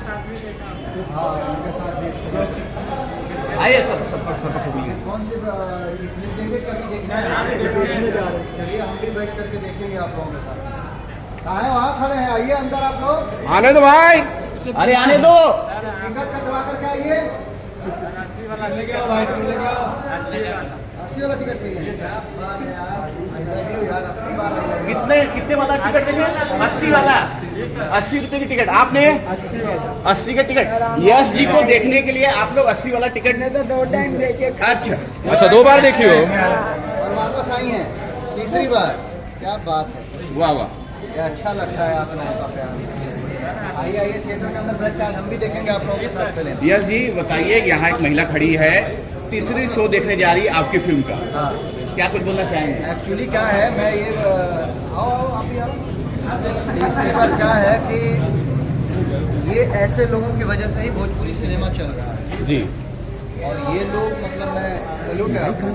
हाँ उनके साथ भी आइए सब बोलिए। कौन सी देखे कभी देखना है चलिए हम भी बैठ करके देखेंगे आप लोगों के साथ। कहाँ है वहाँ खड़े हैं, आइए अंदर आप लोग। आने दो भाई, अरे आने दो। टिकट कटवा करके आइए। 80 वाला टिकट चाहिए। क्या बात है यार, I love you यार, 80 वाला। कितने वाला टिकट चाहिए? 80 वाला, 80 रुपए की टिकट। आपने 80 का टिकट। यश जी को देखने के लिए आप लोग 80 वाला टिकट ने तो 2 टाइम देखे। अच्छा 2 बार देखी हो और वापस आई हैं तीसरी बार। क्या बात है, वाह वाह। ये अच्छा लगता है आप लोगों का प्यार। आइए आइए थिएटर के अंदर बैठ कर हम भी देखेंगे आप लोगों के साथ फिल्म। यश जी बताइए, यहाँ एक महिला खड़ी है, तीसरी शो देखने जा रही है आपकी फिल्म का, हाँ क्या कुछ बोलना चाहेंगे? एक्चुअली क्या है, मैं ये आओ आप ही आओ। तीसरी बार क्या है कि ये ऐसे लोगों की वजह से ही भोजपुरी सिनेमा चल रहा है जी। और ये लोग मतलब मैं सैल्यूट है आपको।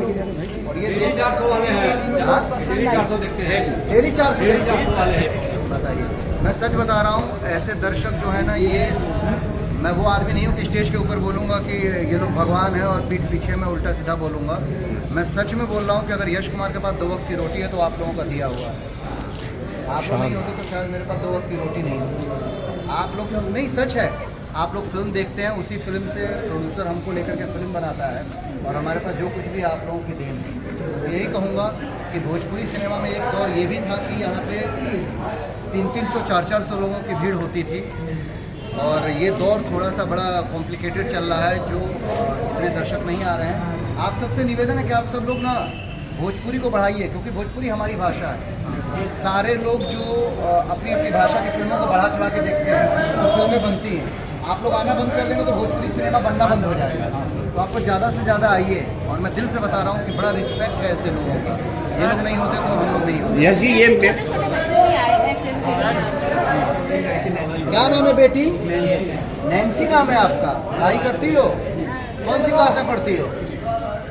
और ये डेली 400 वाले हैं, डेली 400 वाले हैं। बताइए, मैं सच बता रहा हूँ, ऐसे दर्शक जो है ना, ये मैं वो आदमी नहीं हूँ कि स्टेज के ऊपर बोलूँगा कि ये लोग भगवान हैं और पीठ पीछे मैं उल्टा सीधा बोलूँगा। मैं सच में बोल रहा हूँ कि अगर यश कुमार के पास 2 वक्त की रोटी है तो आप लोगों का दिया हुआ है। आप लोग नहीं होते तो शायद मेरे पास 2 वक्त की रोटी नहीं होती। आप लोग नहीं, सच है, आप लोग फिल्म देखते हैं, उसी फिल्म से प्रोड्यूसर हमको लेकर के फिल्म बनाता है और हमारे पास जो कुछ भी आप लोगों की देन है। बस यही कहूँगा कि भोजपुरी सिनेमा में एक दौर ये भी था कि यहाँ पे 300-300 400-400 लोगों की भीड़ होती थी और ये दौर थोड़ा सा बड़ा कॉम्प्लिकेटेड चल रहा है, जो इतने दर्शक नहीं आ रहे हैं। आप सबसे निवेदन है कि आप सब लोग ना भोजपुरी को बढ़ाइए, क्योंकि भोजपुरी हमारी भाषा है। सारे लोग जो अपनी अपनी भाषा की फिल्मों को बढ़ा चढ़ा के देखते हैं तो फिल्में बनती हैं। आप लोग आना बंद कर देंगे तो भोजपुरी सिनेमा बनना बंद हो जाएगा। तो आप ज़्यादा से ज़्यादा आइए और मैं दिल से बता रहा हूँ कि बड़ा रिस्पेक्ट है ऐसे लोगों का। ये लोग नहीं होते तो हम लोग नहीं होते। यश जी ये क्या नाम है बेटी? नैन्सी नाम है आपका। पढ़ाई करती हो? कौन सी क्लास में पढ़ती हो?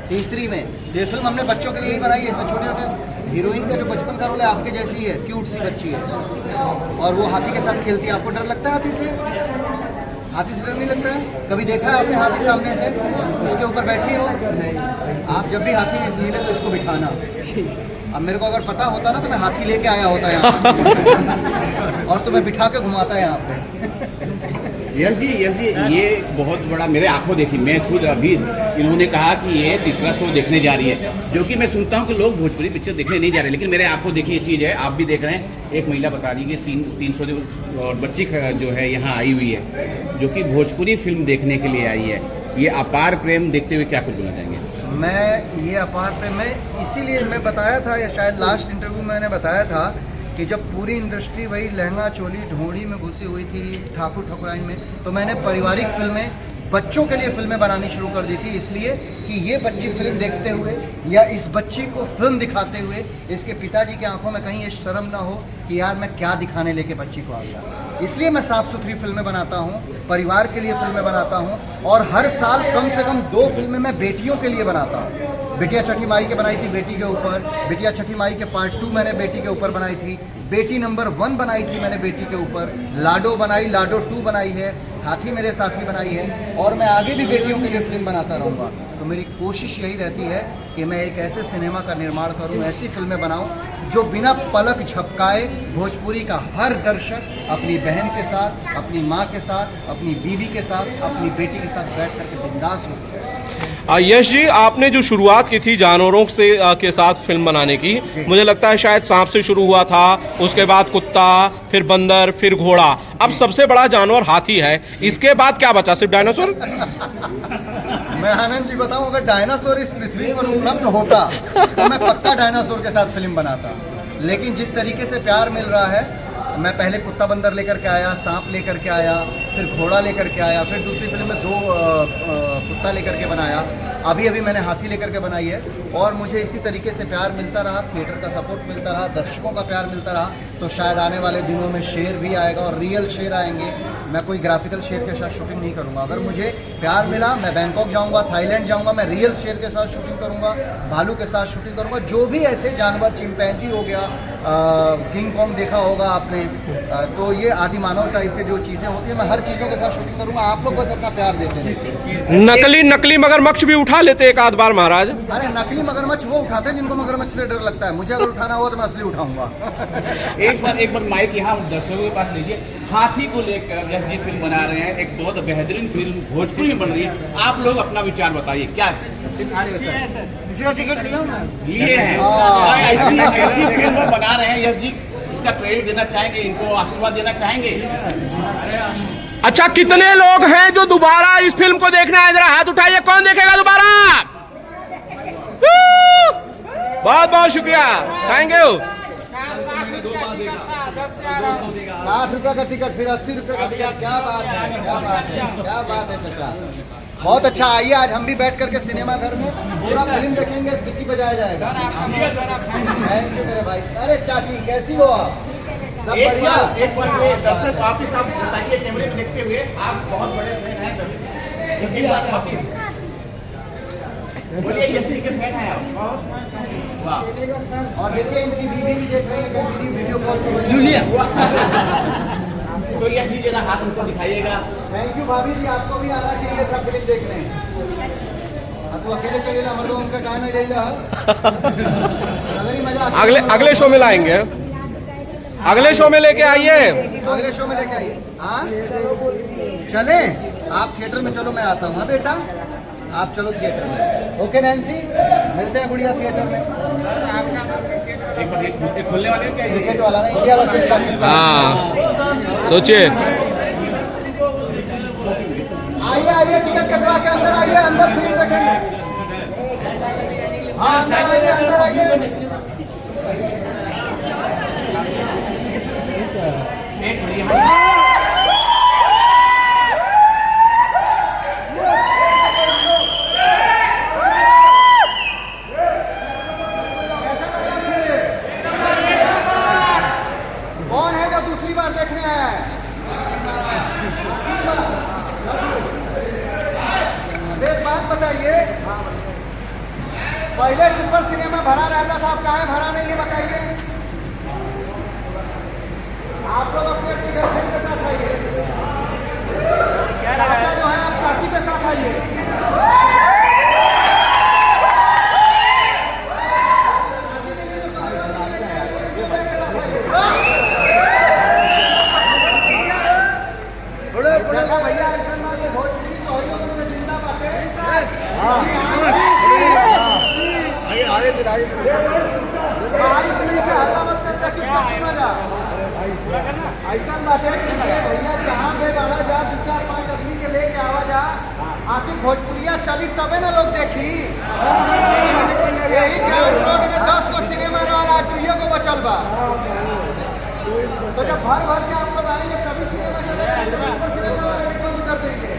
तीसरी में। ये फिल्म हमने बच्चों के लिए ही बनाई है। इसमें छोटे छोटे हीरोइन का जो बचपन का रोल है आपके जैसी है, क्यूट सी बच्ची है और वो हाथी के साथ खेलती है। आपको डर लगता है हाथी से? हाथी से डर नहीं लगता है? कभी देखा है आपने हाथी सामने से? उसके ऊपर बैठी हो? आप जब भी हाथी मिले तो इसको बिठाना। अब मेरे को अगर पता होता ना तो मैं हाथी लेके आया होता यहाँ और तुम्हें बिठा के घुमाता यहाँ पे। यश जी ये बहुत बड़ा मेरे आंखों देखी, मैं खुद अभी इन्होंने कहा कि ये तीसरा शो देखने जा रही है, जो कि मैं सुनता हूँ कि लोग भोजपुरी पिक्चर देखने नहीं जा रहे, लेकिन मेरे आंखों देखी ये चीज़ है। आप भी देख रहे हैं, एक महिला बता रही है कि 300 और बच्ची जो है यहाँ आई हुई है, जो कि भोजपुरी फिल्म देखने के लिए आई है। ये अपार प्रेम देखते हुए क्या कुछ बोलना चाहेंगे? मैं ये अपार प्रेम में इसीलिए मैं बताया था, या शायद लास्ट इंटरव्यू में मैंने बताया था कि जब पूरी इंडस्ट्री वही लहंगा चोली ढोड़ी में घुसी हुई थी ठाकुर ठकुराइन में, तो मैंने पारिवारिक फिल्में, बच्चों के लिए फिल्में बनानी शुरू कर दी थी। इसलिए कि ये बच्ची फिल्म देखते हुए या इस बच्ची को फिल्म दिखाते हुए इसके पिताजी की आंखों में कहीं ये शर्म ना हो कि यार मैं क्या दिखाने लेके बच्ची को आ गया। इसलिए मैं साफ सुथरी फिल्में बनाता हूँ, परिवार के लिए फिल्में बनाता हूँ और हर साल कम से कम 2 फिल्में मैं बेटियों के लिए बनाता हूँ। बिटिया छठी माई के बनाई थी बेटी के ऊपर, बिटिया छठी माई के पार्ट 2 मैंने बेटी के ऊपर बनाई थी, बेटी नंबर 1 बनाई थी मैंने बेटी के ऊपर, लाडो बनाई, लाडो 2 बनाई है, हाथी मेरे साथी बनाई है और मैं आगे भी बेटियों के लिए फिल्म बनाता रहूँगा। तो मेरी कोशिश यही रहती है कि मैं एक ऐसे सिनेमा का निर्माण करूँ, ऐसी फिल्में बनाऊँ जो बिना पलक झपकाए भोजपुरी का हर दर्शक अपनी बहन के साथ, अपनी माँ के साथ, अपनी बीवी के साथ, अपनी बेटी के साथ बैठ करके बिंदास हो। यश जी, आपने जो शुरुआत की थी जानवरों से के साथ फिल्म बनाने की, मुझे लगता है शायद सांप से शुरू हुआ था, उसके बाद कुत्ता, फिर बंदर, फिर घोड़ा, अब सबसे बड़ा जानवर हाथी है। इसके बाद क्या बचा, सिर्फ डायनासोर? मैं आनंद जी बताऊं, अगर डायनासोर इस पृथ्वी पर उपलब्ध होता तो मैं पक्का डायनासोर के साथ फिल्म बनाता। लेकिन जिस तरीके से प्यार मिल रहा है, मैं पहले कुत्ता बंदर लेकर के आया, सांप लेकर के आया, फिर घोड़ा लेकर के आया, फिर दूसरी फिल्म में 2 कुत्ता लेकर के बनाया, अभी अभी मैंने हाथी लेकर के बनाई है, और मुझे इसी तरीके से प्यार मिलता रहा, थिएटर का सपोर्ट मिलता रहा, दर्शकों का प्यार मिलता रहा, तो शायद आने वाले दिनों में शेर भी आएगा और रियल शेर आएंगे। मैं कोई ग्राफिकल शेर के साथ शूटिंग नहीं करूँगा। अगर मुझे प्यार मिला, मैं बैंकॉक जाऊँगा, थाईलैंड जाऊँगा, मैं रियल शेर के साथ शूटिंग करूँगा, भालू के साथ शूटिंग करूँगा, जो भी ऐसे जानवर, चिंपैंजी हो गया, किंग कॉन्ग देखा होगा आपने, तो ये आदि मानव टाइप के जो चीज़ें होती हैं, मैं हर चीज़ों के साथ शूटिंग करूँगा। आप लोग बस अपना प्यार देते हैं। नकली मगरमच्छ भी उठा लेते एक आध बार महाराज। अरे नकली मगरमच्छ वो उठाते हैं जिनको मगरमच्छ से डर लगता है, मुझे अगर उठाना हो तो मैं असली उठाऊंगा। एक बार माइक यहाँ दर्शकों के पास लीजिए। हाथी को लेकर यश जी फिल्म बना रहे हैं, एक बहुत बेहतरीन फिल्म भोजपुरी में बन रही है, आप लोग अपना विचार बताइए। क्या टिकट लिया ना लिए हैं ऐसी फिल्म बना रहे हैं यश जी, इसका क्रेडिट देना चाहेंगे, इनको आशीर्वाद देना चाहेंगे? अच्छा, कितने लोग हैं जो दोबारा इस फिल्म को देखने आए? जरा हाथ उठाइए, कौन देखेगा दोबारा? बहुत बहुत शुक्रिया, थैंक यू। 60 रुपए का टिकट, फिर 80 रुपए का टिकट। क्या बात है, क्या बात है, क्या बात है चाचा, बहुत अच्छा। आइए आज हम भी बैठ करके सिनेमा घर में पूरा फिल्म देखेंगे, सिटी बजाया जाएगा। थैंक यू मेरे भाई। अरे चाची कैसी हो आप? सब बढ़िया। एक बार दर्शक वापिस आप बताइए, कैमरे में देखते हुए, आप बहुत बड़े फैन हैं, बोलिए यश जी के फैन हैं आप? वाह। और देखिए इनकी बीवी भी देख रही है, वीडियो कॉल पे। तो यश जी जरा हाथ उनको दिखाइएगा। थैंक यू भाभी जी, आपको भी आना चाहिए था फिल्म देखने। तो अकेले चले ला, मर्दों उनका गाना नहीं रही। अगले शो में लाएंगे, अगले शो में लेके आइए, अगले शो में लेके आइए। हाँ चले, आप थिएटर में चलो, मैं आता हूँ। हाँ बेटा, आप चलो थिएटर में। ओके नैन्सी, मिलते हैं गुड़िया थिएटर में। एक खोलने वाले क्या क्रिकेट वाला ना, इंडिया वर्सेस पाकिस्तान। हाँ सोचिए। आइए आइए, टिकट कटवा के अंदर आइए, अंदर फिल्म देखेंगे। हाँ अंदर आइए, अंदर आइए। कौन है जो दूसरी बार देखने आया है? एक बात बताइए, पहले सुपर सिनेमा भरा रहता था, अब कहाँ भरा नहीं है बताइए? आप लोग अपने गर्लफ्रेंड के साथ आइए, चाचा जो है आप चाची के साथ आइए। भैया ऐसा मानिए, भोजपुरी तो हो तुमसे जिंदा बातें। ऐसा बातें भैया, जहाँ पे बड़ा जा 2-4-5 आदमी के लेके आवा जा, आखिर भोजपुरिया चली तबे ना लोग देखी। यही ग्राउंड रोड में 10 को सिनेमा वाला दुइयो को बचल बा, तो जब भर भर के आप लोग आएंगे तभी सिनेमा चलेगा, सिनेमा वाले भी कम कर देंगे।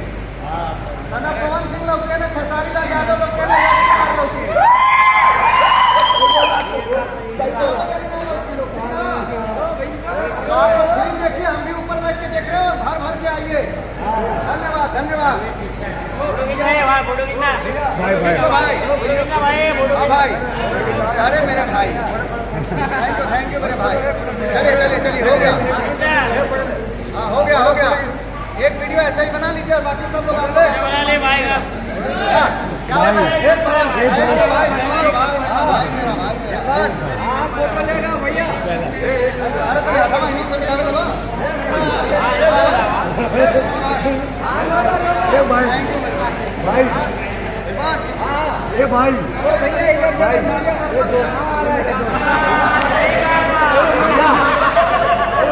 ना पवन सिंह लोग के, ना खेसारी लाल यादव लोग के, ना यश लोग के। आप लोग फिल्म देखिए, हम भी ऊपर बैठ के देख रहे हैं, भर भर के आइए। धन्यवाद धन्यवाद भाई। अरे मेरे भाई, थैंक यू मेरे भाई। चलिए हो गया। हाँ हो गया। एक वीडियो ऐसा ही बना लीजिए और बाकी सब लोग बना ले भाई। क्या भाई मेरा भाई आपको चलेगा भैया। अरे तो आता नहीं तो क्या करोगे? ये भाई ये भाई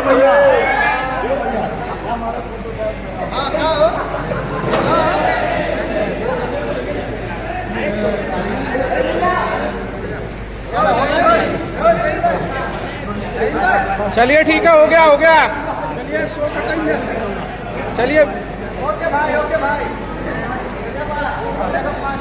भैया हाँ क्या हो? चलिए ठीक है, हो गया। चलिए शो कटाइए। चलिए ओके भाई हाँ।